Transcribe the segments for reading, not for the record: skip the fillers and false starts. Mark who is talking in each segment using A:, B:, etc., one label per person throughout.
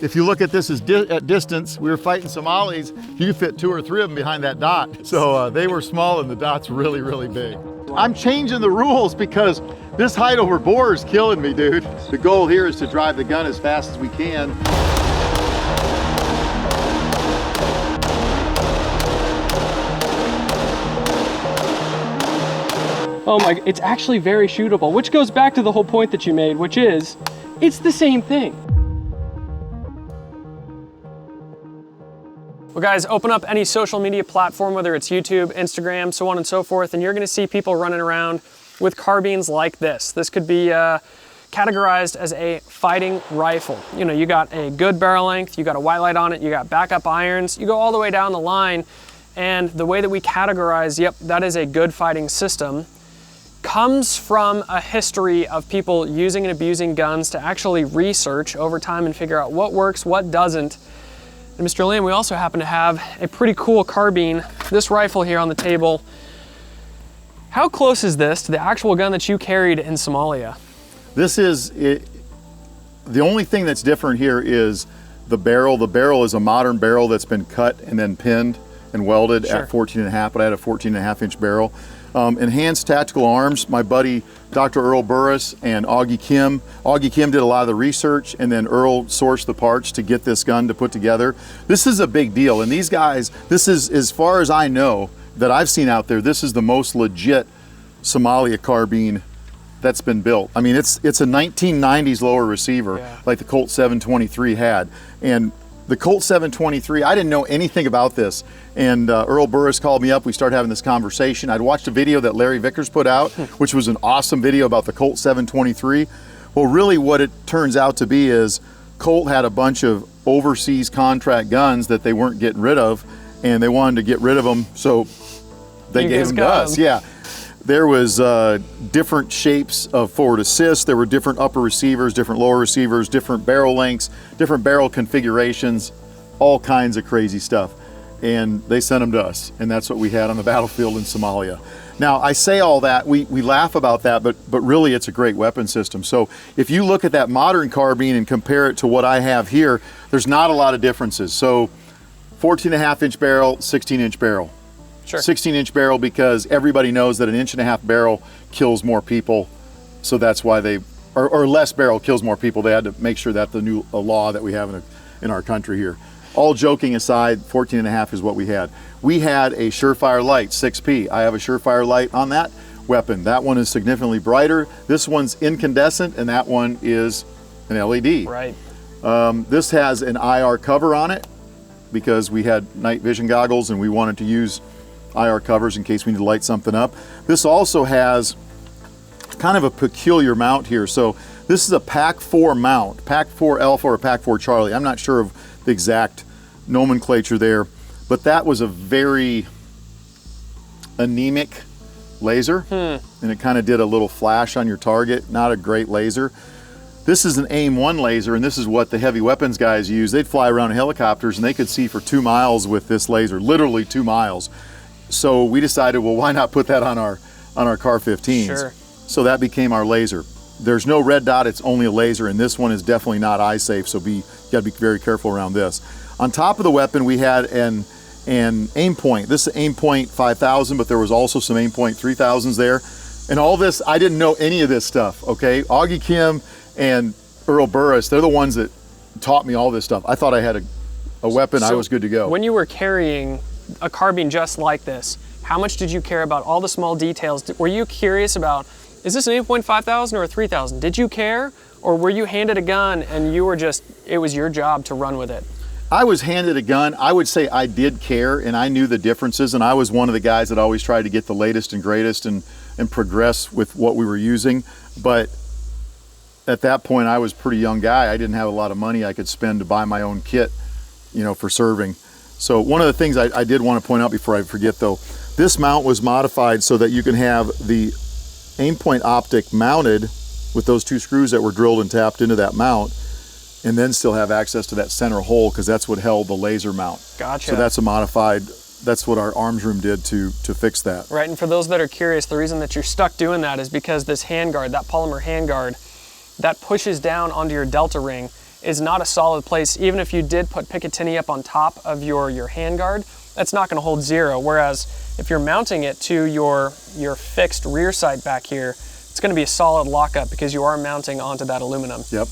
A: If you look at this at distance, we were fighting Somalis. You could fit 2 or 3 of them behind that dot. So they were small and the dot's really, really big. I'm changing the rules because this height over bore is killing me, dude. The goal here is to drive the gun as fast as we can.
B: Oh my, it's actually very shootable, which goes back to the whole point that you made, which is, it's the same thing. Well guys, open up any social media platform, whether it's YouTube, Instagram, so on and so forth, and you're gonna see people running around with carbines like this. This could be categorized as a fighting rifle. You know, you got a good barrel length, you got a white light on it, you got backup irons, you go all the way down the line, and the way that we categorize, yep, that is a good fighting system, comes from a history of people using and abusing guns to actually research over time and figure out what works, what doesn't. And Mr. Lim, we also happen to have a pretty cool carbine, this rifle here on the table. How close is this to the actual gun that you carried in Somalia?
A: This is it. The only thing that's different here is the barrel. The barrel is a modern barrel that's been cut and then pinned and welded at 14.5, but I had a 14.5 inch barrel. Enhanced tactical arms, my buddy Dr. Earl Burress and Augee Kim. Augee Kim did a lot of the research, and then Earl sourced the parts to get this gun to put together. This is a big deal, and these guys, this is, as far as I know, that I've seen out there, this is the most legit Somalia carbine that's been built. I mean, it's a 1990s lower receiver, like the Colt 723 had. And the Colt 723, I didn't know anything about this. And Earl Burress called me up, we started having this conversation. I'd watched a video that Larry Vickers put out, which was an awesome video about the Colt 723. Well, really what it turns out to be is Colt had a bunch of overseas contract guns that they weren't getting rid of, and they wanted to get rid of them, so they gave them to us. Yeah. There was different shapes of forward assist. There were different upper receivers, different lower receivers, different barrel lengths, different barrel configurations, all kinds of crazy stuff. And they sent them to us, and that's what we had on the battlefield in Somalia. Now, I say all that, we laugh about that, but really it's a great weapon system. So if you look at that modern carbine and compare it to what I have here, there's not a lot of differences. So 14.5 inch barrel, 16 inch barrel. 16 inch barrel because everybody knows that an 1.5 inch barrel kills more people. So that's why they, or less barrel kills more people. They had to make sure that the new law that we have in our country here. All joking aside, 14.5 is what we had. We had a Surefire light, 6P. I have a Surefire light on that weapon. That one is significantly brighter. This one's incandescent, and that one is an LED.
B: Right.
A: This has an IR cover on it because we had night vision goggles and we wanted to use IR covers in case we need to light something up. This also has kind of a peculiar mount here. So this is a Pack 4 mount, Pack 4 Alpha or Pack 4 Charlie. I'm not sure of the exact nomenclature there, but that was a very anemic laser, and it kind of did a little flash on your target. Not a great laser. This is an AIM-1 laser, and this is what the heavy weapons guys use. They'd fly around in helicopters and they could see for 2 miles with this laser, literally 2 miles. So we decided, well, why not put that on our CAR-15s?
B: Sure.
A: So that became our laser. There's no red dot, it's only a laser, and this one is definitely not eye safe, so you gotta be very careful around this. On top of the weapon, we had an aim point. This is aim point 5000, but there was also some aim point 3000s there. And all this, I didn't know any of this stuff, okay? Augee Kim and Earl Burress, they're the ones that taught me all this stuff. I thought I had a weapon, I was good to go.
B: When you were carrying a carbine just like this, how much did you care about all the small details? Were you curious about, is this an 8.5000 or a 3000? Did you care? Or were you handed a gun and you were just, it was your job to run with it?
A: I was handed a gun. I would say I did care and I knew the differences, and I was one of the guys that always tried to get the latest and greatest and progress with what we were using. But at that point, I was a pretty young guy. I didn't have a lot of money I could spend to buy my own kit, you know, for serving. So one of the things I did want to point out before I forget though, this mount was modified so that you can have the aim point optic mounted with those 2 screws that were drilled and tapped into that mount, and then still have access to that center hole because that's what held the laser mount.
B: Gotcha.
A: So that's a modified, that's what our arms room did to fix that.
B: Right, and for those that are curious, the reason that you're stuck doing that is because this handguard, that polymer handguard, that pushes down onto your delta ring, is not a solid place. Even if you did put Picatinny up on top of your handguard, that's not gonna hold zero. Whereas if you're mounting it to your fixed rear sight back here, it's gonna be a solid lockup because you are mounting onto that aluminum.
A: Yep.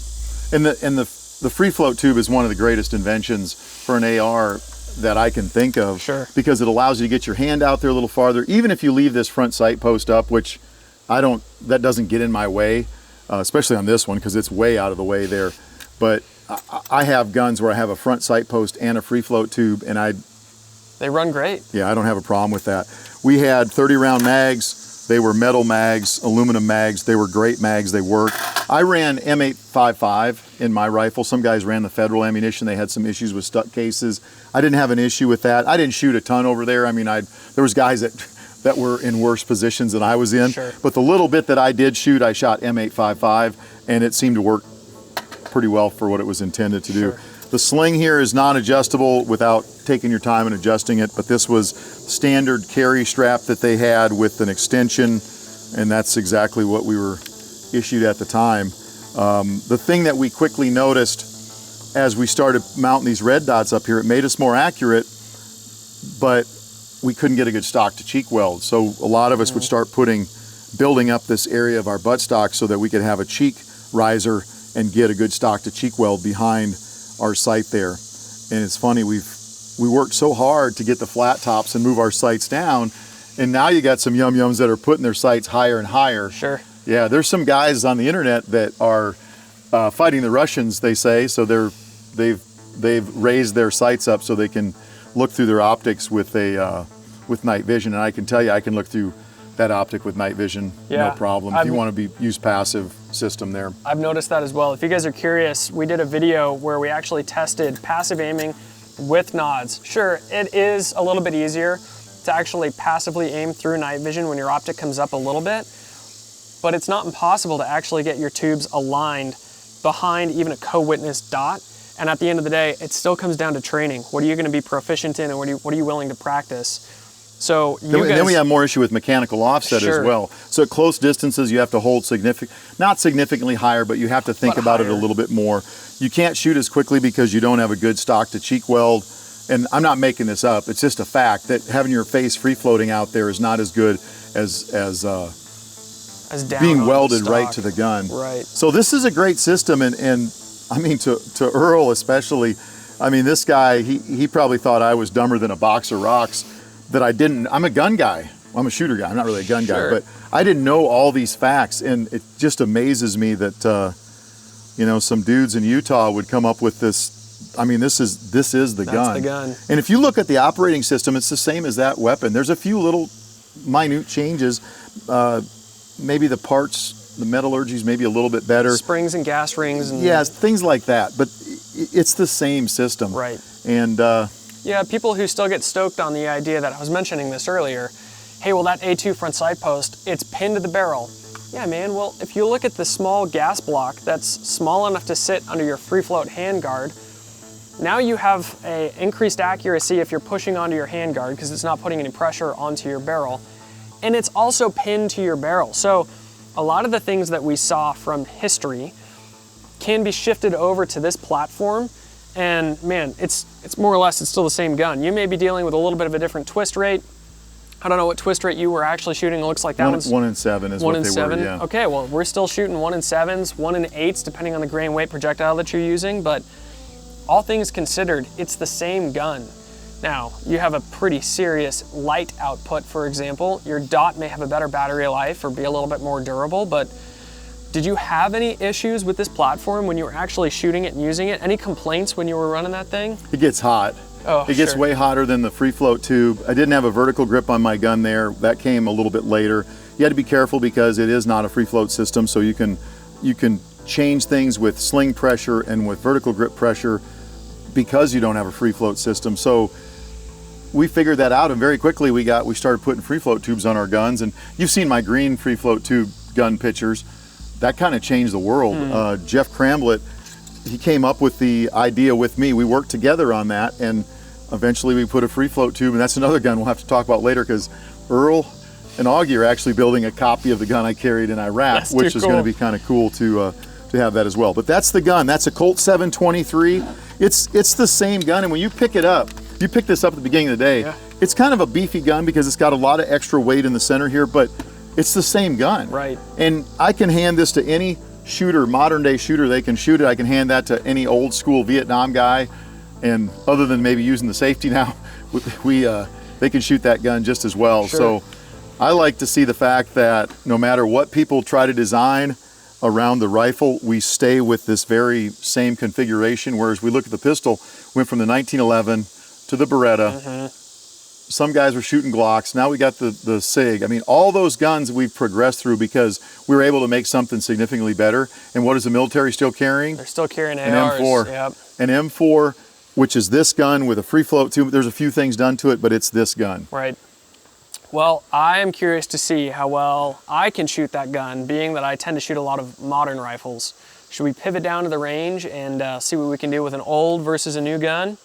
A: And the free float tube is one of the greatest inventions for an AR that I can think of.
B: Sure.
A: Because it allows you to get your hand out there a little farther. Even if you leave this front sight post up, which that doesn't get in my way, especially on this one because it's way out of the way there. But I have guns where I have a front sight post and a free float tube, and
B: they run great.
A: Yeah, I don't have a problem with that. We had 30 round mags. They were metal mags, aluminum mags. They were great mags. They worked. I ran M855 in my rifle. Some guys ran the Federal ammunition. They had some issues with stuck cases. I didn't have an issue with that. I didn't shoot a ton over there. I mean, there was guys that were in worse positions than I was in.
B: Sure.
A: But the little bit that I did shoot, I shot M855, and it seemed to work pretty well for what it was intended to do.
B: Sure.
A: The sling here is non-adjustable without taking your time and adjusting it, but this was standard carry strap that they had with an extension, and that's exactly what we were issued at the time. The thing that we quickly noticed as we started mounting these red dots up here, it made us more accurate, but we couldn't get a good stock to cheek weld. So a lot of us would start building up this area of our buttstock so that we could have a cheek riser and get a good stock to cheek weld behind our sight there. And it's funny, we worked so hard to get the flat tops and move our sights down, and now you got some yum-yums that are putting their sights higher and higher.
B: Sure.
A: Yeah, there's some guys on the internet that are fighting the Russians, they say, so they've raised their sights up so they can look through their optics with night vision, and I can tell you I can look through that optic with night vision, no problem. If you want to use passive system there.
B: I've noticed that as well. If you guys are curious, we did a video where we actually tested passive aiming with nods. Sure, it is a little bit easier to actually passively aim through night vision when your optic comes up a little bit, but it's not impossible to actually get your tubes aligned behind even a co-witness dot. And at the end of the day, it still comes down to training. What are you going to be proficient in, and what are you willing to practice? So
A: then we have more issue with mechanical offset as well. So at close distances, you have to hold not significantly higher, but you have to think about it a little bit more. You can't shoot as quickly because you don't have a good stock to cheek weld. And I'm not making this up. It's just a fact that having your face free floating out there is not as good as being welded right to the gun.
B: Right.
A: So this is a great system, and I mean to Earl especially. I mean, this guy, he probably thought I was dumber than a box of rocks. That I didn't. I'm a gun guy. I'm a shooter guy. I'm not really a gun guy, but I didn't know all these facts, and it just amazes me that some dudes in Utah would come up with this. I mean, this is the gun.
B: That's the gun.
A: And if you look at the operating system, it's the same as that weapon. There's a few little minute changes. Maybe the parts, the metallurgy's maybe a little bit better.
B: Springs and gas rings. And
A: things like that. But it's the same system.
B: Right.
A: And
B: yeah, people who still get stoked on the idea that I was mentioning this earlier, hey, well, that A2 front sight post, it's pinned to the barrel. Yeah, man, well, if you look at the small gas block that's small enough to sit under your free float handguard, now you have a increased accuracy if you're pushing onto your handguard because it's not putting any pressure onto your barrel. And it's also pinned to your barrel. So a lot of the things that we saw from history can be shifted over to this platform. And man, it's more or less, it's still the same gun. You may be dealing with a little bit of a different twist rate. I don't know what twist rate you were actually shooting. It looks like that one's
A: 1 in 7 is what they were, yeah.
B: Okay, well, we're still shooting 1 in 7s, 1 in 8s, depending on the grain weight projectile that you're using. But all things considered, it's the same gun. Now, you have a pretty serious light output, for example. Your dot may have a better battery life or be a little bit more durable, but did you have any issues with this platform when you were actually shooting it and using it? Any complaints when you were running that thing?
A: It gets hot.
B: Oh,
A: it gets way hotter than the free float tube. I didn't have a vertical grip on my gun there. That came a little bit later. You had to be careful because it is not a free float system, so you can change things with sling pressure and with vertical grip pressure because you don't have a free float system. So we figured that out, and very quickly we started putting free float tubes on our guns. And you've seen my green free float tube gun pictures. That kind of changed the world. Jeff Cramblett, he came up with the idea with me. We worked together on that, and eventually we put a free float tube, and that's another gun we'll have to talk about later because Earl and Augee are actually building a copy of the gun I carried in Iraq, which is going to be kind of cool to to have that as well. But that's the gun. That's a Colt 723. It's the same gun, and when you pick it up, you pick this up at the beginning of the day, it's kind of a beefy gun because it's got a lot of extra weight in the center here, but it's the same gun.
B: Right.
A: And I can hand this to any shooter, modern day shooter, they can shoot it. I can hand that to any old school Vietnam guy, and other than maybe using the safety now, they can shoot that gun just as well.
B: Sure.
A: So I like to see the fact that no matter what people try to design around the rifle, we stay with this very same configuration, whereas we look at the pistol, went from the 1911 to the Beretta. Some guys were shooting Glocks. Now we got the SIG. I mean, all those guns we've progressed through because we were able to make something significantly better. And what is the military still carrying?
B: They're still carrying
A: an
B: ARs.
A: M4.
B: Yep.
A: An M4, which is this gun with a free float too. There's a few things done to it, but it's this gun.
B: Right. Well, I am curious to see how well I can shoot that gun, being that I tend to shoot a lot of modern rifles. Should we pivot down to the range and see what we can do with an old versus a new gun?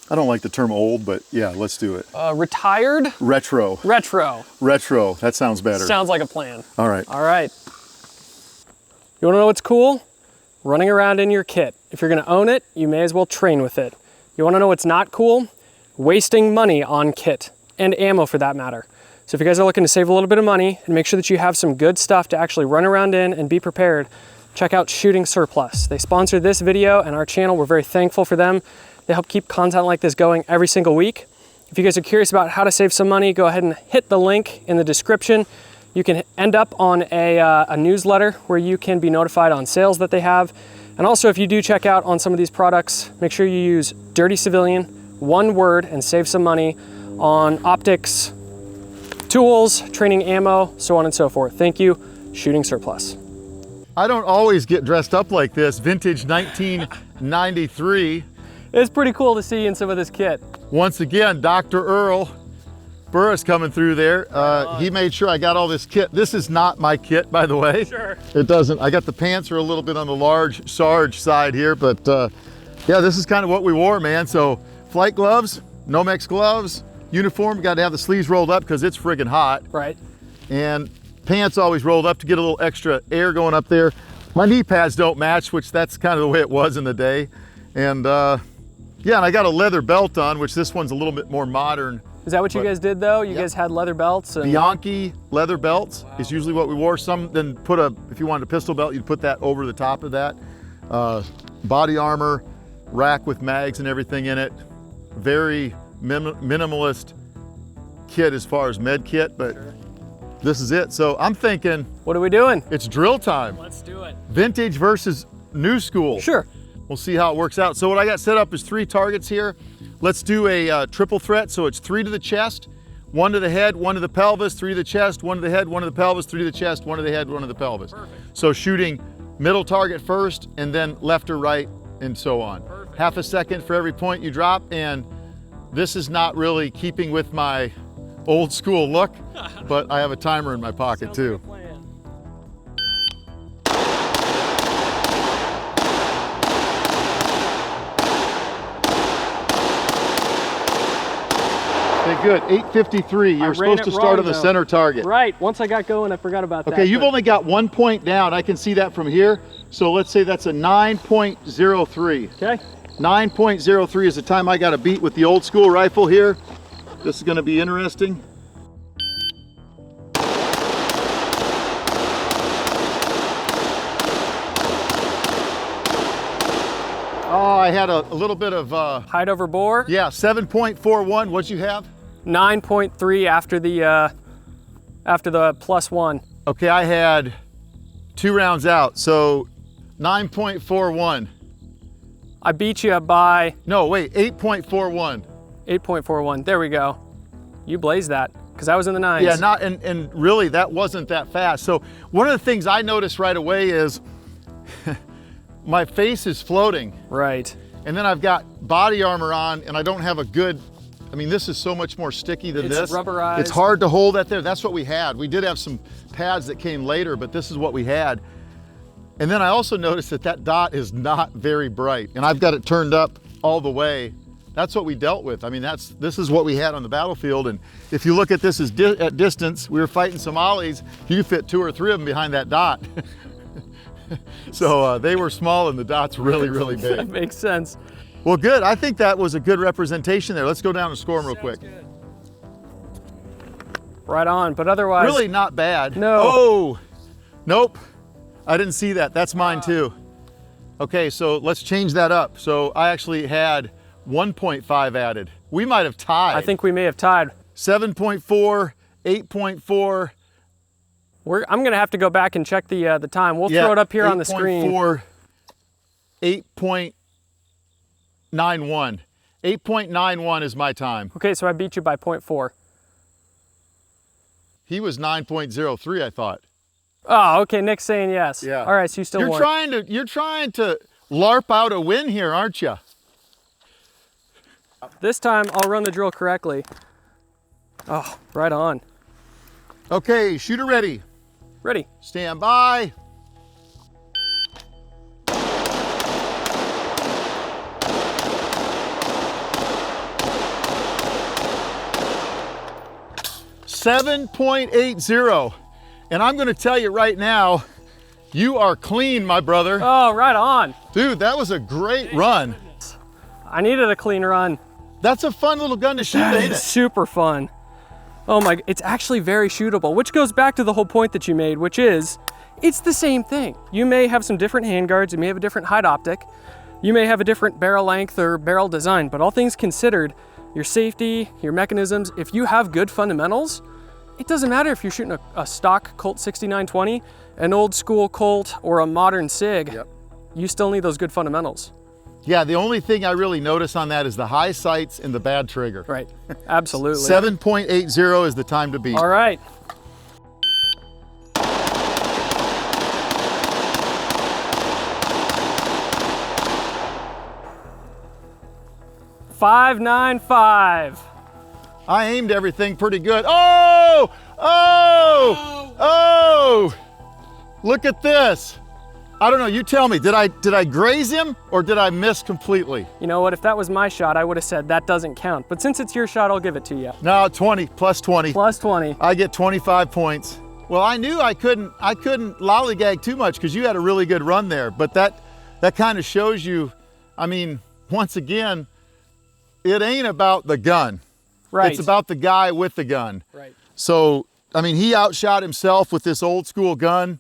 A: I don't like the term old, but yeah, let's do it.
B: Retired?
A: Retro.
B: Retro.
A: Retro, that sounds better.
B: Sounds like a plan.
A: All right.
B: All right. You wanna know what's cool? Running around in your kit. If you're gonna own it, you may as well train with it. You wanna know what's not cool? Wasting money on kit, and ammo for that matter. So if you guys are looking to save a little bit of money and make sure that you have some good stuff to actually run around in and be prepared, check out Shooting Surplus. They sponsored this video and our channel. We're very thankful for them. They help keep content like this going every single week. If you guys are curious about how to save some money, go ahead and hit the link in the description. You can end up on a newsletter where you can be notified on sales that they have. And also, if you do check out on some of these products, make sure you use Dirty Civilian, one word, and save some money on optics, tools, training ammo, so on and so forth. Thank you, Shooting Surplus.
A: I don't always get dressed up like this. Vintage 1993.
B: It's pretty cool to see you in some of this kit.
A: Once again, Dr. Earl Burress coming through there. He made sure I got all this kit. This is not my kit, by the way.
B: Sure.
A: It doesn't. I got the pants are a little bit on the large Sarge side here, but yeah, this is kind of what we wore, man. So flight gloves, Nomex gloves, uniform, got to have the sleeves rolled up because it's friggin' hot.
B: Right.
A: And pants always rolled up to get a little extra air going up there. My knee pads don't match, which that's kind of the way it was in the day. And yeah, and I got a leather belt on, which this one's a little bit more modern.
B: Is that what you guys did though? You guys had leather belts? And
A: Bianchi leather belts is usually what we wore. Some then put if you wanted a pistol belt, you'd put that over the top of that. Body armor, rack with mags and everything in it. Very minimalist kit as far as med kit, but this is it. So I'm thinking,
B: what are we doing?
A: It's drill time.
B: Let's do it.
A: Vintage versus new school.
B: Sure.
A: We'll see how it works out. So what I got set up is 3 targets here. Let's do a triple threat. So it's 3 to the chest, 1 to the head, 1 to the pelvis, 3 to the chest, 1 to the head, 1 to the pelvis, 3 to the chest, 1 to the head, 1 to the pelvis.
B: Perfect.
A: So shooting middle target first and then left or right and so on.
B: Perfect.
A: Half a second for every point you drop, and this is not really keeping with my old school look, but I have a timer in my pocket too.
B: Like
A: Okay, good. 8:53. You're supposed to start on the center target.
B: Right. Once I got going, I forgot about that.
A: Okay, you've only got 1 point down. I can see that from here. So let's say that's a 9.03.
B: Okay.
A: 9.03 is the time I got to beat with the old school rifle here. This is going to be interesting. Oh, I had a little bit of
B: height over bore.
A: Yeah, 7.41. What'd you have?
B: 9.3 after the +1.
A: Okay, I had 2 rounds out, so 9.41.
B: I beat you by...
A: No, wait, 8.41.
B: 8.41, there we go. You blazed that, because I was in the 9s.
A: Yeah, and really that wasn't that fast. So one of the things I noticed right away is my face is floating.
B: Right.
A: And then I've got body armor on and I don't have a good, I mean, this is so much more sticky than this.
B: It's rubberized.
A: It's hard to hold that there. That's what we had. We did have some pads that came later, but this is what we had. And then I also noticed that dot is not very bright, and I've got it turned up all the way. That's what we dealt with. I mean, this is what we had on the battlefield. And if you look at this as at distance, we were fighting Somalis, you fit 2 or 3 of them behind that dot. So they were small and the dots really, really
B: That
A: big.
B: makes sense.
A: Well, good. I think that was a good representation there. Let's go down and score them real quick.
B: Good. Right on, but otherwise.
A: Really not bad.
B: No.
A: Oh, nope. I didn't see that. That's mine too. Okay, so let's change that up. So I actually had 1.5 added. We might have tied.
B: I think we may have tied.
A: 7.4, 8.4.
B: I'm gonna have to go back and check the time. We'll throw it up here on the screen.
A: 8.4, 8.91. 8.91 is my time.
B: Okay, so I beat you by 0.4.
A: He was 9.03, I thought.
B: Oh, okay, Nick's saying yes.
A: Yeah.
B: All right, so you still won.
A: You're trying to LARP out a win here, aren't you?
B: This time I'll run the drill correctly. Oh, right on.
A: Okay, shooter ready.
B: Ready.
A: Stand by. .80, and I'm going to tell you right now, you are clean, my brother.
B: Oh, right on.
A: Dude, that was a great run.
B: I needed a clean run.
A: That's a fun little gun to shoot, ain't it?
B: It's super fun. Oh my, it's actually very shootable, which goes back to the whole point that you made, which is, it's the same thing. You may have some different handguards, you may have a different height optic, you may have a different barrel length or barrel design, but all things considered, your safety, your mechanisms, if you have good fundamentals, it doesn't matter if you're shooting a stock Colt 6920, an old school Colt, or a modern SIG,
A: Yep.
B: You still need those good fundamentals.
A: Yeah, the only thing I really notice on that is the high sights and the bad trigger.
B: Right, absolutely.
A: 7.80 is the time to beat.
B: All right. .595.
A: I aimed everything pretty good. Oh! Oh! Oh! Look at this. I don't know, you tell me, did I graze him or did I miss completely?
B: You know what, if that was my shot, I would have said that doesn't count. But since it's your shot, I'll give it to you.
A: No, 20, plus 20.
B: Plus 20.
A: I get 25 points. Well, I knew I couldn't lollygag too much because you had a really good run there, but that kind of shows you, I mean, once again, it ain't about the gun.
B: Right.
A: It's about the guy with the gun.
B: Right.
A: So, I mean, he outshot himself with this old school gun.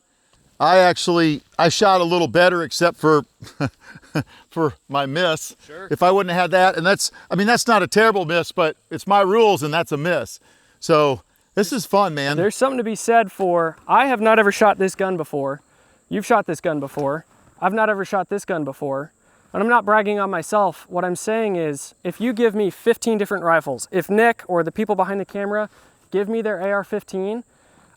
A: I shot a little better except for for my miss.
B: Sure.
A: If I wouldn't have had that, and that's not a terrible miss, but it's my rules and that's a miss. So this is fun, man.
B: There's something to be said for, I have not ever shot this gun before. You've shot this gun before. I've not ever shot this gun before. And I'm not bragging on myself. What I'm saying is, if you give me 15 different rifles, if Nick or the people behind the camera give me their AR15,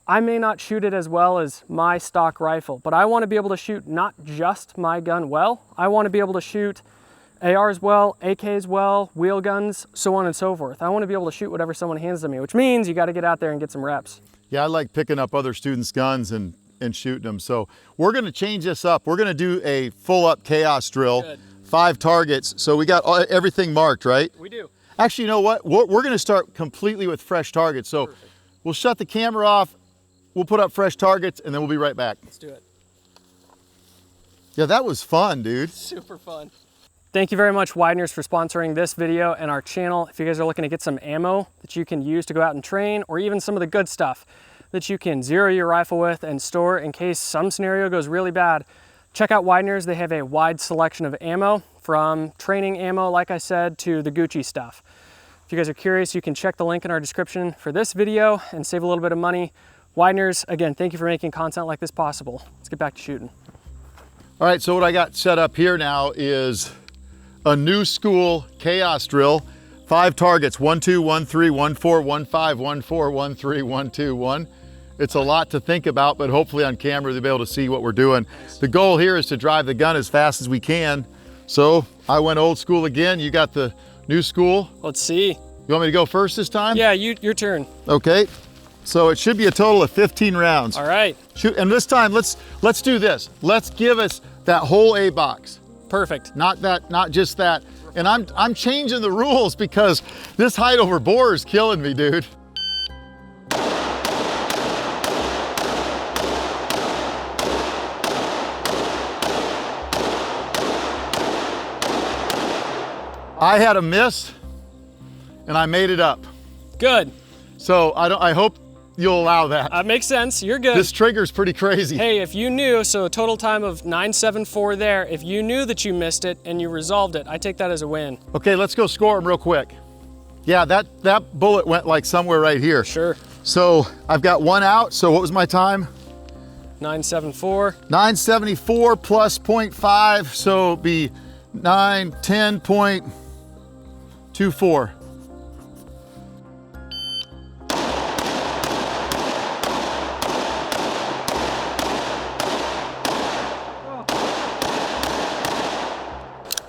B: I may not shoot it as well as my stock rifle, but I want to be able to shoot not just my gun well, I want to be able to shoot ARs well, AKs well, wheel guns, so on and so forth. I want to be able to shoot whatever someone hands to me, which means you got to get out there and get some reps.
A: Yeah, I like picking up other students' guns and shooting them. So we're going to change this up. We're going to do a full up chaos drill,
B: Good.
A: 5 targets. So we got everything marked, right?
B: We do.
A: Actually, you know what? We're going to start completely with fresh targets. So
B: Perfect.
A: We'll shut the camera off. We'll put up fresh targets and then we'll be right back.
B: Let's do it.
A: Yeah, that was fun, dude.
B: Super fun. Thank you very much, Widener's, for sponsoring this video and our channel. If you guys are looking to get some ammo that you can use to go out and train, or even some of the good stuff that you can zero your rifle with and store in case some scenario goes really bad, check out Widener's. They have a wide selection of ammo, from training ammo, like I said, to the Gucci stuff. If you guys are curious, you can check the link in our description for this video and save a little bit of money. Widener's, again, thank you for making content like this possible. Let's get back to shooting.
A: All right, so what I got set up here now is a new school chaos drill. 5 targets, 1, 2, 1, 3, 1, 4, 1, 5, 1, 4, 1, 3, 1, 2, 1. It's a lot to think about, but hopefully on camera they'll be able to see what we're doing. The goal here is to drive the gun as fast as we can. So I went old school again. You got the new school.
B: Let's see.
A: You want me to go first this time?
B: Yeah, your turn.
A: Okay. So it should be a total of 15 rounds.
B: All right.
A: Shoot, and this time let's do this. Let's give us that whole A box.
B: Perfect.
A: Not just that. And I'm changing the rules because this height over bore is killing me, dude. I had a miss and I made it up.
B: Good.
A: So I hope you'll allow that.
B: That makes sense. You're good.
A: This trigger's pretty crazy.
B: Hey, if you knew, so a total time of 9.74 there, if you knew that you missed it and you resolved it, I take that as a win.
A: Okay, let's go score them real quick. Yeah, that bullet went like somewhere right here.
B: Sure.
A: So I've got one out. So what was my time?
B: 9.74.
A: 9.74 plus 0.5, so it'd be 10.24.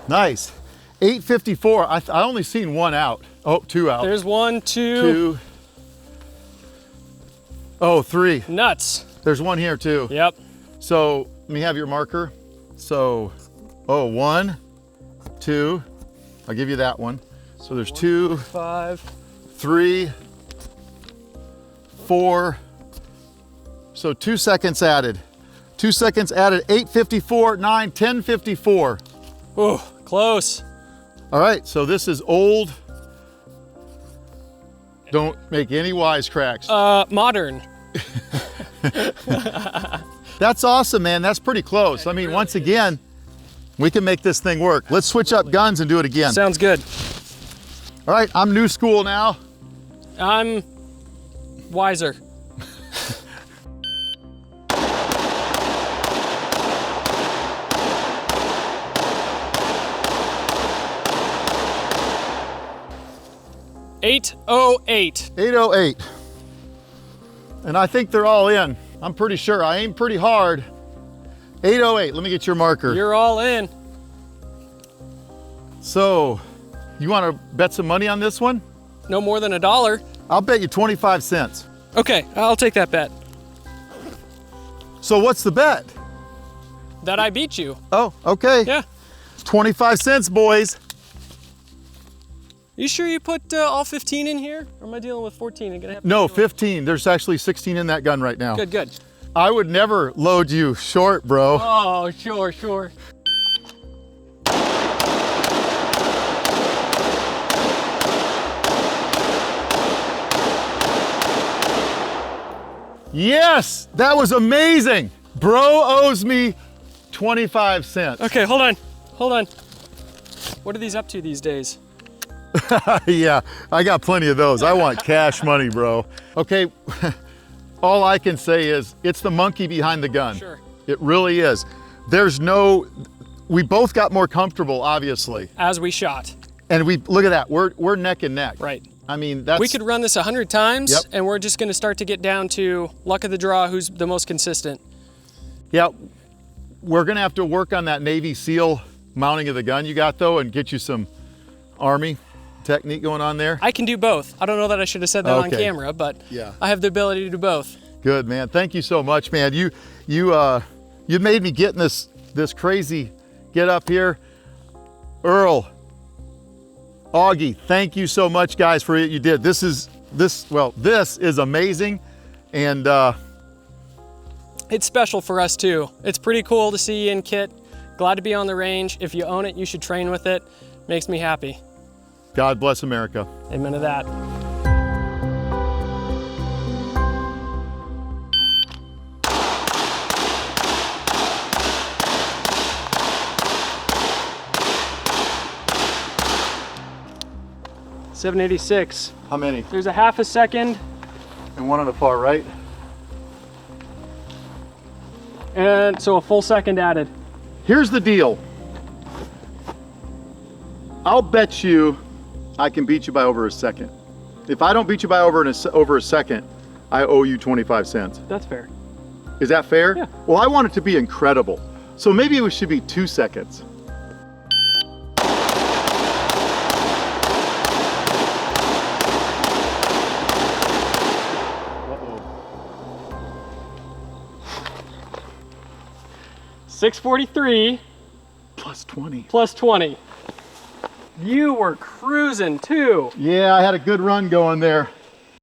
A: Nice. 8.54. I only seen one out. Oh, two out.
B: There's 1, 2.
A: Oh, 3.
B: Nuts.
A: There's one here too.
B: Yep.
A: So let me have your marker. So, 1, 2. I'll give you that one. So there's 2,
B: 5.
A: 3, 4. So 2 seconds added. 2 seconds added. 8.54, 9, 10.54.
B: Ooh, close.
A: All right, so this is old. Don't make any wisecracks.
B: Modern.
A: That's awesome, man. That's pretty close. I mean, once again, we can make this thing work. Let's switch up guns and do it again.
B: Sounds good.
A: All right, I'm new school now.
B: I'm wiser. .808.
A: 808. And I think they're all in. I'm pretty sure. I aimed pretty hard. 808. Let me get your marker.
B: You're all in.
A: So, you want to bet some money on this one?
B: No more than $1.
A: I'll bet you 25 cents.
B: Okay, I'll take that bet.
A: So what's the bet?
B: That I beat you.
A: Oh, okay.
B: Yeah.
A: 25 cents, boys.
B: You sure you put all 15 in here? Or am I dealing with 14? I'm gonna have to
A: No, 15. There's actually 16 in that gun right now.
B: Good, good.
A: I would never load you short, bro.
B: Oh, sure, sure.
A: Yes, that was amazing. Bro owes me 25 cents.
B: Okay, hold on, hold on. What are these up to these days?
A: Yeah, I got plenty of those. I want cash money, bro. Okay, all I can say is it's the monkey behind the gun.
B: Sure.
A: It really is. We both got more comfortable, obviously.
B: As we shot.
A: And look at that, we're neck and neck.
B: Right.
A: I mean,
B: We could run this 100 times,
A: Yep.
B: and we're just gonna start to get down to luck of the draw, who's the most consistent.
A: Yeah, we're gonna have to work on that Navy SEAL mounting of the gun you got though, and get you some Army technique going on there.
B: I can do both. I don't know that I should have said that on
A: Okay.
B: camera, but
A: Yeah.
B: I have the ability to do both.
A: Good, man. Thank you so much, man. You made me get in this crazy get up here. Earl, Augee, thank you so much, guys, for what you did. This is amazing, and
B: It's special for us too. It's pretty cool to see you in kit. Glad to be on the range. If you own it, you should train with it. Makes me happy.
A: God bless America.
B: Amen to that. .786.
A: How many?
B: There's a half a second,
A: And one on the far right.
B: and so a full second added.
A: Here's the deal. I'll bet you I can beat you by over a second. If I don't beat you by over a second, I owe you 25 cents.
B: That's fair.
A: Is that fair?
B: Yeah.
A: Well, I want it to be incredible. So maybe it should be 2 seconds. Uh-oh.
B: 643
A: Plus 20.
B: plus 20. You were cruising too.
A: Yeah, I had a good run going there.